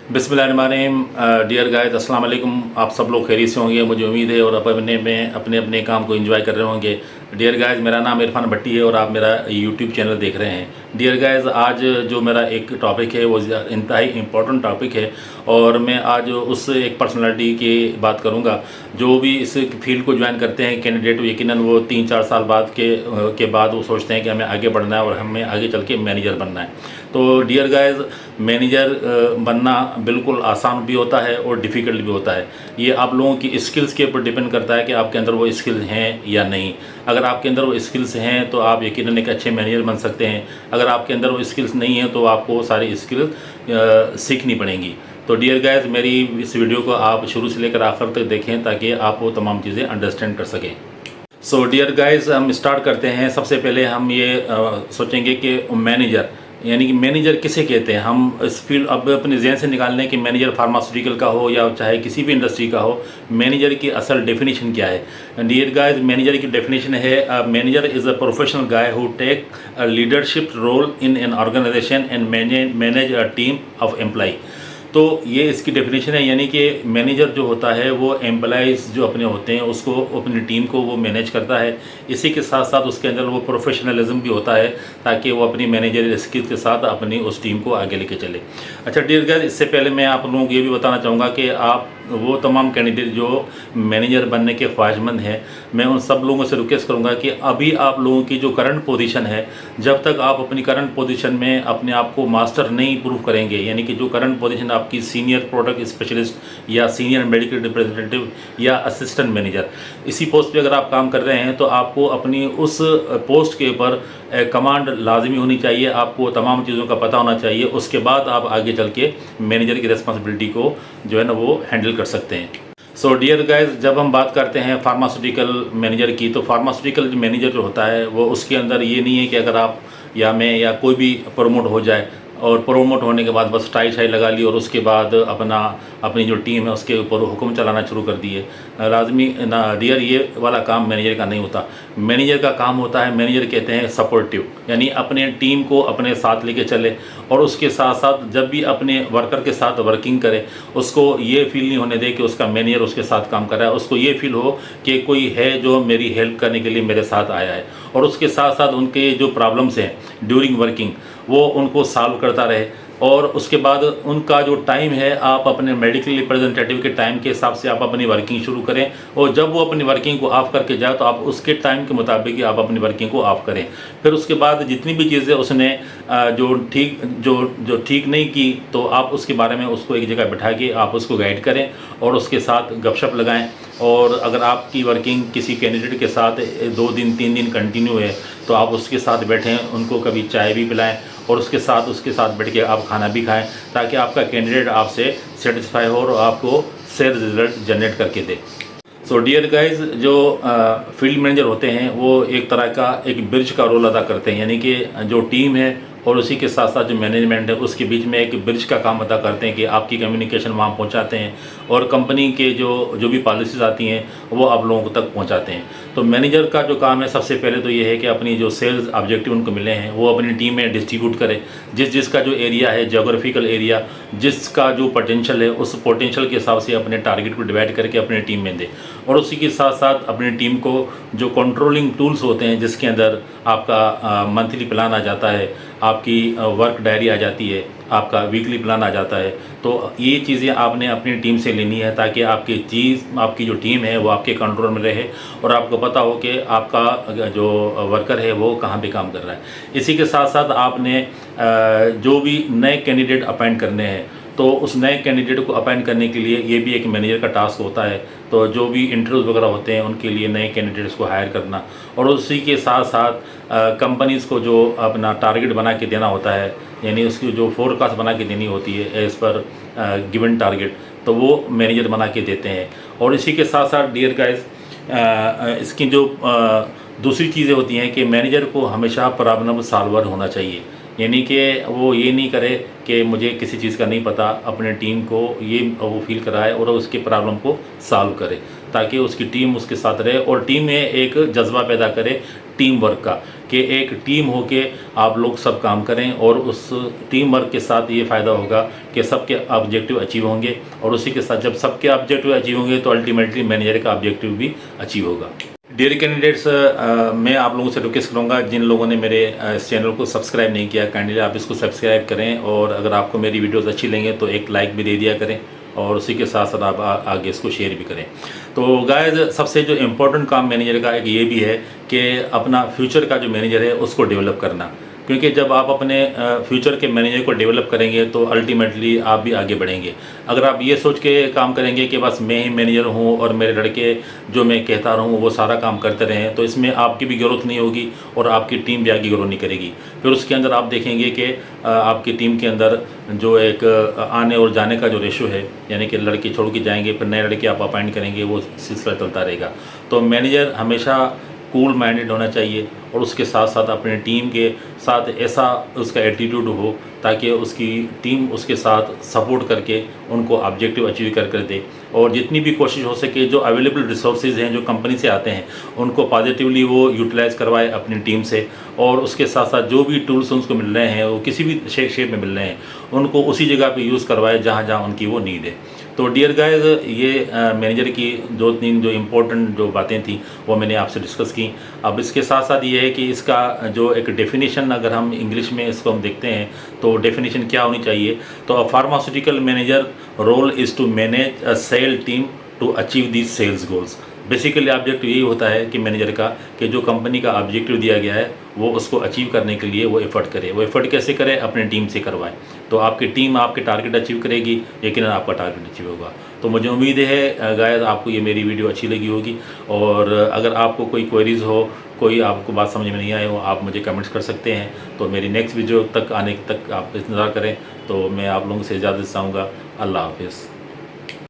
बिस्मिल्लाहिर्रहमानिर्रहीम। Dear guys, अस्सलाम वालेकुम। आप सब लोग खैरियत से होंगे, मुझे उम्मीद है, और अपने अपने काम को एंजॉय कर रहे होंगे। डियर गाइस, मेरा नाम इरफान भट्टी है और आप मेरा यूट्यूब चैनल देख रहे हैं। डियर गाइस, आज जो मेरा एक टॉपिक है वो इंतहाई इम्पोर्टेंट टॉपिक है और मैं आज उस एक पर्सनालिटी की बात करूंगा जो भी इस फील्ड को ज्वाइन करते हैं कैंडिडेट। यकीनन वो 3-4 साल बाद के बाद वो सोचते हैं कि हमें आगे बढ़ना है और हमें आगे चल के मैनेजर बनना है। तो डियर गाइस, मैनेजर बनना बिल्कुल आसान भी होता है और डिफ़िकल्ट भी होता है। ये आप लोगों की स्किल्स के ऊपर डिपेंड करता है कि आपके अंदर वो स्किल्स हैं या नहीं। अगर आपके अंदर वो स्किल्स हैं तो आप यकीनन एक अच्छे मैनेजर बन सकते हैं। अगर आपके अंदर वो स्किल्स नहीं है तो आपको सारी स्किल्स सीखनी पड़ेंगी। तो डियर गाइस, मेरी इस वीडियो को आप शुरू से लेकर आखिर तक देखें ताकि आप वो तमाम चीज़ें अंडरस्टैंड कर सकें। सो डियर गाइस, हम स्टार्ट करते हैं। सबसे पहले हम ये सोचेंगे कि मैनेजर यानी कि मैनेजर किसे कहते हैं। हम इस फील्ड अब अपने जहन से निकाल लें कि मैनेजर फार्मास्यूटिकल का हो या चाहे किसी भी इंडस्ट्री का हो, मैनेजर की असल डेफिनेशन क्या है। डियर गाइस, मैनेजर की डेफिनेशन है manager is a professional guy who take a leadership role in an organisation and manage a team of employ. तो ये इसकी डेफिनेशन है, यानी कि मैनेजर जो होता है वो एम्प्लॉइज़ जो अपने होते हैं उसको, अपनी टीम को वो मैनेज करता है। इसी के साथ साथ उसके अंदर वो प्रोफेशनलिज्म भी होता है ताकि वो अपनी मैनेजरियल स्किल्स के साथ अपनी उस टीम को आगे लेके चले। अच्छा डियर गाइस, इससे पहले मैं आप लोगों को ये भी बताना चाहूँगा कि आप वो तमाम कैंडिडेट जो मैनेजर बनने के ख्वाहिशमंद हैं, मैं उन सब लोगों से रिक्वेस्ट करूंगा कि अभी आप लोगों की जो करंट पोजीशन है, जब तक आप अपनी करंट पोजीशन में अपने आप को मास्टर नहीं प्रूव करेंगे, यानी कि जो करंट पोजीशन आपकी सीनियर प्रोडक्ट स्पेशलिस्ट या सीनियर मेडिकल रिप्रेजेंटेटिव या असिस्टेंट मैनेजर, इसी पोस्ट पे अगर आप काम कर रहे हैं तो आपको अपनी उस पोस्ट के ऊपर कमांड लाजमी होनी चाहिए। आपको तमाम चीज़ों का पता होना चाहिए। उसके बाद आप आगे चल के मैनेजर की रिस्पॉन्सिबिलिटी को जो है ना वो हैंडल कर सकते हैं। सो डियर गाइस, जब हम बात करते हैं फार्मास्यूटिकल मैनेजर की, तो फार्मास्यूटिकल मैनेजर जो होता है वो उसके अंदर ये नहीं है कि अगर आप या मैं या कोई भी प्रमोट हो जाए और प्रमोट होने के बाद बस टाई शाई लगा ली और उसके बाद अपनी जो टीम है उसके ऊपर हुक्म चलाना शुरू कर दिए। लाजमी ना डियर, ये वाला काम मैनेजर का नहीं होता। मैनेजर का काम होता है, मैनेजर कहते हैं सपोर्टिव, यानी अपने टीम को अपने साथ लेके चले और उसके साथ साथ जब भी अपने वर्कर के साथ वर्किंग करे उसको ये फील नहीं होने दे कि उसका मैनेजर उसके साथ काम कर रहा है। उसको ये फील हो कि कोई है जो मेरी हेल्प करने के लिए मेरे साथ आया है और उसके साथ साथ उनके जो प्रॉब्लम्स हैं ड्यूरिंग वर्किंग वो उनको सॉल्व करता रहे। और उसके बाद उनका जो टाइम है, आप अपने मेडिकल रिप्रेजेंटेटिव के टाइम के हिसाब से आप अपनी वर्किंग शुरू करें और जब वो अपनी वर्किंग को ऑफ करके जाए तो आप उसके टाइम के मुताबिक ही आप अपनी वर्किंग को ऑफ करें। फिर उसके बाद जितनी भी चीज़ें उसने जो ठीक नहीं की तो आप उसके बारे में उसको एक जगह बिठा के आप उसको गाइड करें और उसके साथ गपशप लगाएं। और अगर आपकी वर्किंग किसी कैंडिडेट के साथ 2 दिन 3 दिन कंटिन्यू है तो आप उसके साथ बैठें, उनको कभी चाय भी पिलाएं और उसके साथ बैठ के आप खाना भी खाएं ताकि आपका कैंडिडेट आपसे सेटिस्फाई हो और आपको सेल रिजल्ट जनरेट करके दे। सो डियर गाइस, जो फील्ड मैनेजर होते हैं वो एक तरह का एक ब्रिज का रोल अदा करते हैं, यानी कि जो टीम है और उसी के साथ साथ जो मैनेजमेंट है उसके बीच में एक ब्रिज का काम अदा करते हैं कि आपकी कम्युनिकेशन वहाँ पहुँचाते हैं और कंपनी के जो भी पॉलिसीज़ आती हैं वो आप लोगों तक पहुँचाते हैं। तो मैनेजर का जो काम है सबसे पहले तो ये है कि अपनी जो सेल्स ऑब्जेक्टिव उनको मिले हैं वो अपनी टीम में डिस्ट्रीब्यूट करें। जिसका जो एरिया है, जोग्राफिकल एरिया, जिसका जो पोटेंशियल है उस पोटेंशियल के हिसाब से अपने टारगेट को डिवाइड करके अपने टीम में दे और उसी के साथ साथ अपनी टीम को जो कंट्रोलिंग टूल्स होते हैं जिसके अंदर आपका मंथली प्लान आ जाता है, आपकी वर्क डायरी आ जाती है, आपका वीकली प्लान आ जाता है। तो ये चीज़ें आपने अपनी टीम से लेनी है ताकि आपकी जो टीम है वो आपके कंट्रोल में रहे और आपको पता हो कि आपका जो वर्कर है वो कहाँ पे काम कर रहा है। इसी के साथ साथ आपने जो भी नए कैंडिडेट अपॉइंट करने हैं तो उस नए कैंडिडेट को अपॉइंट करने के लिए ये भी एक मैनेजर का टास्क होता है। तो जो भी इंटरव्यूज़ वगैरह होते हैं उनके लिए नए कैंडिडेट्स को हायर करना और उसी के साथ साथ कंपनीज़ को जो अपना टारगेट बना के देना होता है, यानी उसकी जो फोरकास्ट बना के देनी होती है एज़ पर गिवन टारगेट, तो वो मैनेजर बना के देते हैं। और इसी के साथ साथ डियर गाइस, इसकी जो दूसरी चीज़ें होती हैं कि मैनेजर को हमेशा प्रॉब्लम सॉल्वर होना चाहिए, यानी कि वो ये नहीं करे कि मुझे किसी चीज़ का नहीं पता, अपने टीम को ये वो फील कराए और उसके प्रॉब्लम को सॉल्व करे ताकि उसकी टीम उसके साथ रहे और टीम में एक जज्बा पैदा करे टीम वर्क का कि एक टीम होके आप लोग सब काम करें, और उस टीम वर्क के साथ ये फ़ायदा होगा कि सबके ऑब्जेक्टिव अचीव होंगे, और उसी के साथ जब सबके ऑब्जेक्टिव अचीव होंगे तो अल्टीमेटली मैनेजर का ऑब्जेक्टिव भी अचीव होगा। डियर कैंडिडेट्स, मैं आप लोगों से रिक्वेस्ट करूंगा, जिन लोगों ने मेरे इस चैनल को सब्सक्राइब नहीं किया, काइंडली आप इसको सब्सक्राइब करें, और अगर आपको मेरी वीडियोस अच्छी लगे तो एक लाइक भी दे दिया करें, और उसी के साथ साथ आप आगे इसको शेयर भी करें। तो गाइस, सबसे जो इम्पोर्टेंट काम मैनेजर का एक ये भी है कि अपना फ्यूचर का जो मैनेजर है उसको डेवलप करना, क्योंकि जब आप अपने फ्यूचर के मैनेजर को डेवलप करेंगे तो अल्टीमेटली आप भी आगे बढ़ेंगे। अगर आप ये सोच के काम करेंगे कि बस मैं ही मैनेजर हूँ और मेरे लड़के जो मैं कहता रहूँ वो सारा काम करते रहें, तो इसमें आपकी भी ग्रोथ नहीं होगी और आपकी टीम भी आगे ग्रो नहीं करेगी। फिर उसके अंदर आप देखेंगे कि आपकी टीम के अंदर जो एक आने और जाने का जो रेशो है, यानी कि लड़के छोड़ के जाएंगे फिर नए लड़के आप अपॉइंट करेंगे, वो सिलसिला चलता रहेगा। तो मैनेजर हमेशा कूल माइंडेड होना चाहिए, और उसके साथ साथ अपने टीम के साथ ऐसा उसका एटीट्यूड हो ताकि उसकी टीम उसके साथ सपोर्ट करके उनको ऑब्जेक्टिव अचीव कर दे, और जितनी भी कोशिश हो सके जो अवेलेबल रिसोर्सेज हैं जो कंपनी से आते हैं उनको पॉजिटिवली वो यूटिलाइज़ करवाए अपनी टीम से, और उसके साथ साथ जो भी टूल्स उनको मिल रहे हैं वो किसी भी शेप में मिल रहे हैं उनको उसी जगह पे यूज़ करवाए जहाँ जहाँ उनकी वो नीड है। तो डियर गाइस, ये मैनेजर की 2-3 जो इम्पोर्टेंट जो बातें थी वो मैंने आपसे डिस्कस की। अब इसके साथ साथ ये है कि इसका जो एक डेफिनेशन अगर हम इंग्लिश में इसको हम देखते हैं तो डेफिनेशन क्या होनी चाहिए, तो a pharmaceutical manager role is to manage a sale team to achieve these sales goals. Basically objective यही होता है कि मैनेजर का कि जो कंपनी का ऑब्जेक्टिव दिया गया है वो उसको अचीव करने के लिए वो एफर्ट करे। वो एफर्ट कैसे करे? अपनी टीम से करवाए, तो आपकी टीम आपके टारगेट अचीव करेगी, लेकिन आपका टारगेट अचीव होगा। तो मुझे उम्मीद है गाइस आपको ये मेरी वीडियो अच्छी लगी होगी, और अगर आपको कोई क्वेरीज़ हो, कोई आपको बात समझ में नहीं आए हो, आप मुझे कमेंट्स कर सकते हैं। तो मेरी नेक्स्ट वीडियो तक आने तक आप इंतज़ार करें। तो मैं आप लोगों से इजाज़त चाहूँगा। अल्लाह हाफिज़।